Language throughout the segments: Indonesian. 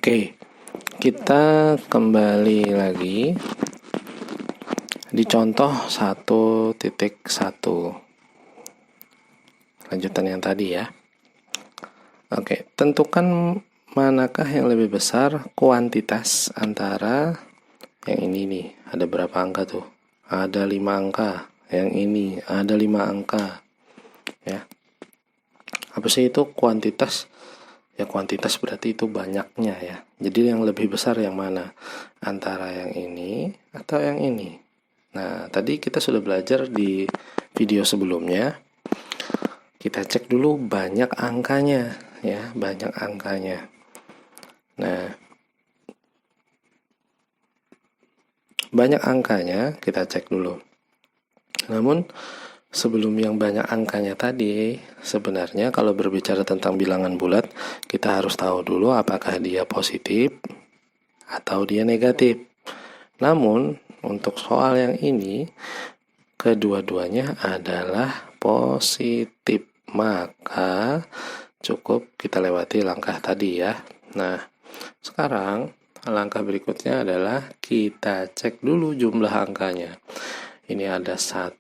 Oke, kita kembali lagi di contoh 1.1. Lanjutan yang tadi ya. Oke, tentukan manakah yang lebih besar kuantitas antara yang ini nih. Ada berapa angka tuh? Ada 5 angka. Yang ini ada 5 angka. Ya. Apa sih itu kuantitas? Ya, kuantitas berarti itu banyaknya ya. Jadi yang lebih besar yang mana? Antara yang ini atau yang ini. Nah, tadi kita sudah belajar di video sebelumnya. Kita cek dulu banyak angkanya ya, banyak angkanya. Nah, banyak angkanya kita cek dulu. Namun sebelum yang banyak angkanya tadi, sebenarnya kalau berbicara tentang bilangan bulat, kita harus tahu dulu apakah dia positif atau dia negatif. Namun, untuk soal yang ini, kedua-duanya adalah positif. Maka, cukup kita lewati langkah tadi ya. Nah, sekarang langkah berikutnya adalah kita cek dulu jumlah angkanya. Ini ada 1,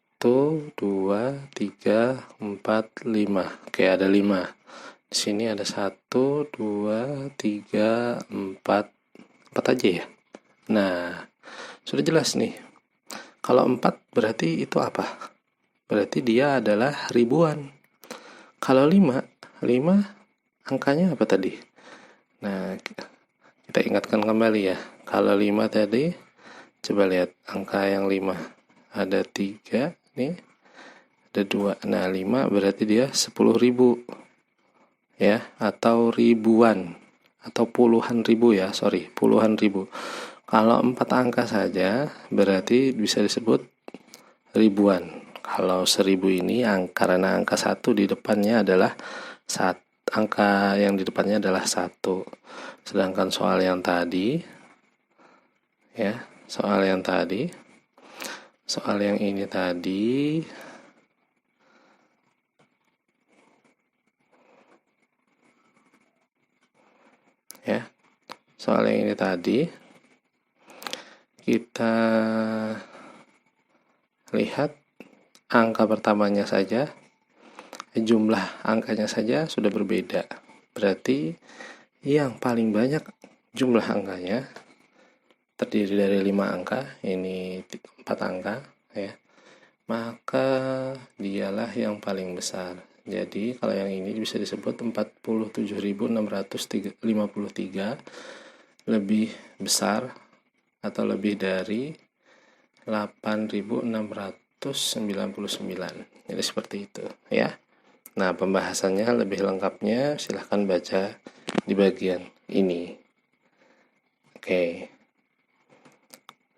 2, 3, 4, 5. Oke, ada 5. Di sini ada 1, 2, 3, 4. 4 aja ya. Nah, sudah jelas nih. Kalau 4 berarti itu apa? Berarti dia adalah ribuan. Kalau 5 angkanya apa tadi? Nah, kita ingatkan kembali ya. Kalau 5 tadi, coba lihat angka yang 5. Ada 3 nih. Ada 2. Nah, 5 berarti dia 10.000. Ya, atau ribuan. Atau puluhan ribu ya, puluhan ribu. Kalau 4 angka saja berarti bisa disebut ribuan. Kalau 1000 ini karena angka 1 di depannya adalah angka yang di depannya adalah 1. Sedangkan soal yang tadi ya, soal yang ini tadi ya. Soal yang ini tadi kita lihat angka pertamanya saja, jumlah angkanya saja sudah berbeda. Berarti yang paling banyak jumlah angkanya terdiri dari 5 angka, ini 4 angka ya. Maka dialah yang paling besar. Jadi kalau yang ini bisa disebut 47.653 lebih besar atau lebih dari 8.699. Jadi seperti itu ya. Nah, pembahasannya lebih lengkapnya silahkan baca di bagian ini. Oke.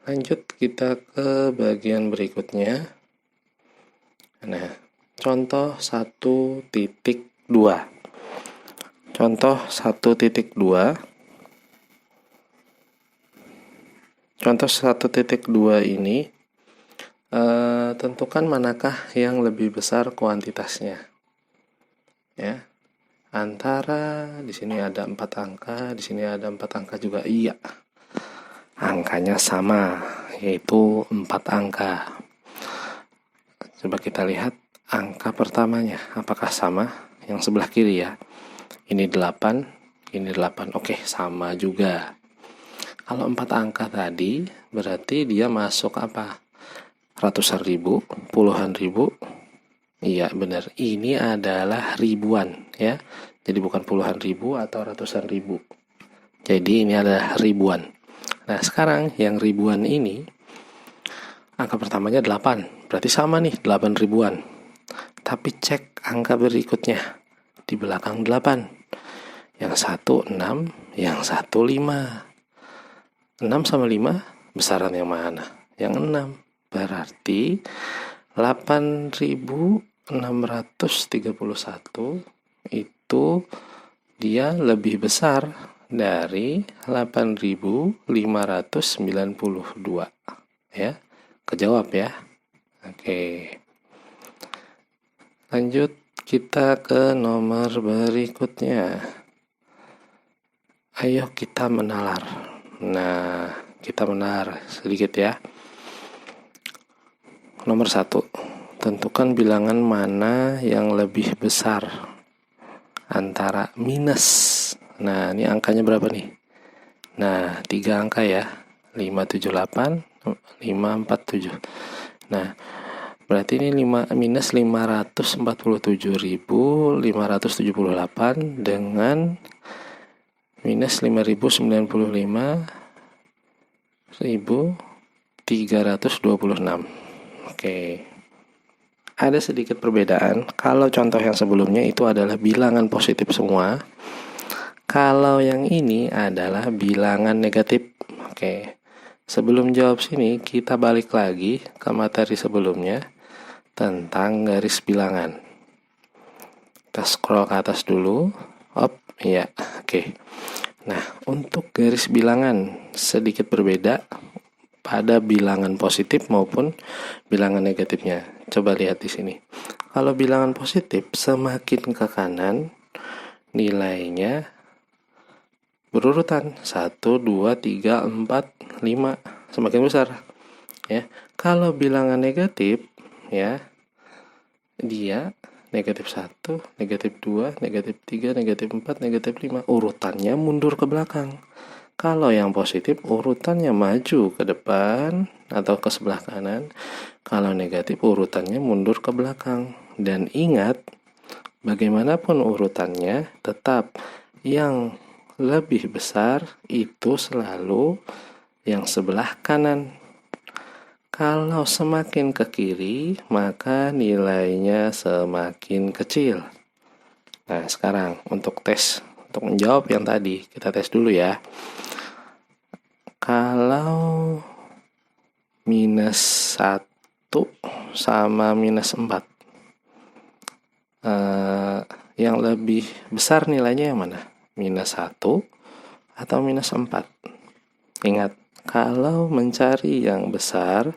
Lanjut kita ke bagian berikutnya. Nah, contoh 1.2. Contoh 1.2. Contoh 1.2 ini tentukan manakah yang lebih besar kuantitasnya. Ya. Antara di sini ada 4 angka, di sini ada 4 angka juga. Iya. Angkanya sama, yaitu 4 angka. Coba kita lihat angka pertamanya apakah sama? Yang sebelah kiri ya. Ini 8, ini 8. Oke, sama juga. Kalau 4 angka tadi, berarti dia masuk apa? Ratusan ribu, puluhan ribu. Iya, benar. Ini adalah ribuan, ya. Jadi bukan puluhan ribu atau ratusan ribu. Jadi ini adalah ribuan. Nah, sekarang yang ribuan ini, angka pertamanya 8. Berarti sama nih, 8 ribuan. Tapi cek angka berikutnya. Di belakang 8. Yang 1, 6. Yang 1, 5. 6 sama 5 besaran yang mana? Yang 6. Berarti 8.631 itu dia lebih besar dari 8.592 ya. Kejawab ya. Oke. Lanjut kita ke nomor berikutnya. Ayo kita menalar. Nah, kita menalar sedikit ya. Nomor 1, tentukan bilangan mana yang lebih besar antara minus. Nah, ini angkanya berapa nih? Nah, 3 angka ya. 578, 547. Nah, berarti ini minus 547.578 dengan minus 595.326. Oke. Ada sedikit perbedaan. Kalau contoh yang sebelumnya itu adalah bilangan positif semua. Kalau yang ini adalah bilangan negatif. Oke. Sebelum jawab sini, kita balik lagi ke materi sebelumnya tentang garis bilangan. Kita scroll ke atas dulu. Iya. Oke. Nah, untuk garis bilangan sedikit berbeda pada bilangan positif maupun bilangan negatifnya. Coba lihat di sini. Kalau bilangan positif semakin ke kanan nilainya berurutan 1, 2, 3, 4, 5 semakin besar ya. Kalau bilangan negatif ya, dia negatif 1, negatif 2, negatif 3, negatif 4, negatif 5 urutannya mundur ke belakang. Kalau yang positif urutannya maju ke depan atau ke sebelah kanan. Kalau negatif urutannya mundur ke belakang. Dan ingat, bagaimanapun urutannya tetap yang lebih besar itu selalu yang sebelah kanan. Kalau semakin ke kiri, maka nilainya semakin kecil. Nah, sekarang untuk menjawab yang tadi, kita tes dulu ya. Kalau minus 1 sama minus 4, yang lebih besar nilainya yang mana? Minus 1 atau minus 4? Ingat, kalau mencari yang besar,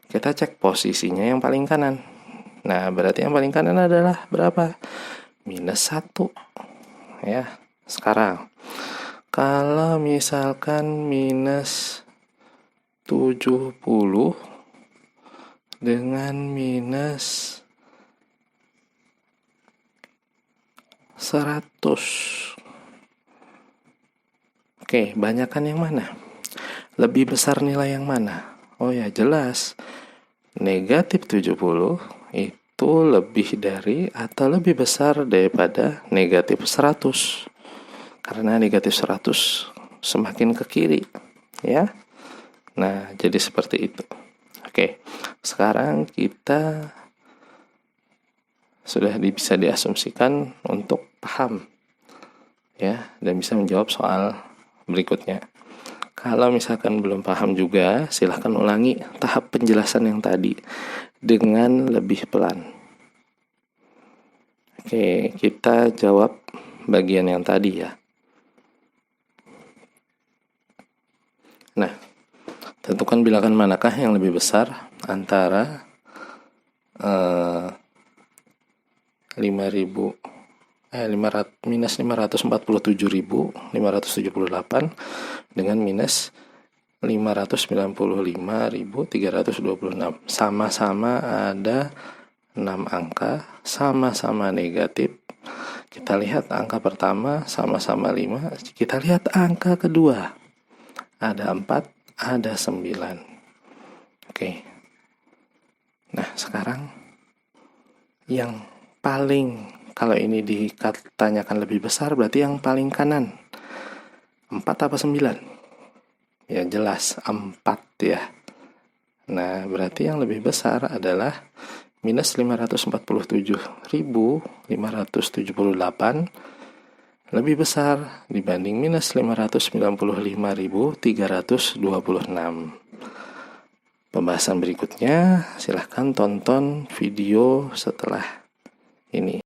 kita cek posisinya yang paling kanan. Nah, berarti yang paling kanan adalah berapa? Minus 1. Ya, sekarang kalau misalkan minus 70 dengan minus 100. Oke, banyakan yang mana? Lebih besar nilai yang mana? Oh ya, jelas. Negatif 70 itu lebih dari atau lebih besar daripada negatif 100. Karena negatif 100 semakin ke kiri, ya. Nah, jadi seperti itu. Oke, sekarang kita sudah bisa diasumsikan untuk paham ya, dan bisa menjawab soal berikutnya. Kalau misalkan belum paham juga, silahkan ulangi tahap penjelasan yang tadi dengan lebih pelan. Oke, kita jawab bagian yang tadi ya. Nah, tentukan bilangan manakah yang lebih besar antara 547.578 dengan minus 595.326. Sama-sama ada 6 angka, sama-sama negatif. Kita lihat angka pertama sama-sama 5. Kita lihat angka kedua. Ada 4, ada 9. Oke. Nah, sekarang yang paling, kalau ini ditanyakan lebih besar, berarti yang paling kanan 4 apa 9? Ya jelas 4 ya. Nah, berarti yang lebih besar adalah minus 547.578 lebih besar dibanding minus 595.326. Pembahasan berikutnya silahkan tonton video setelah ini.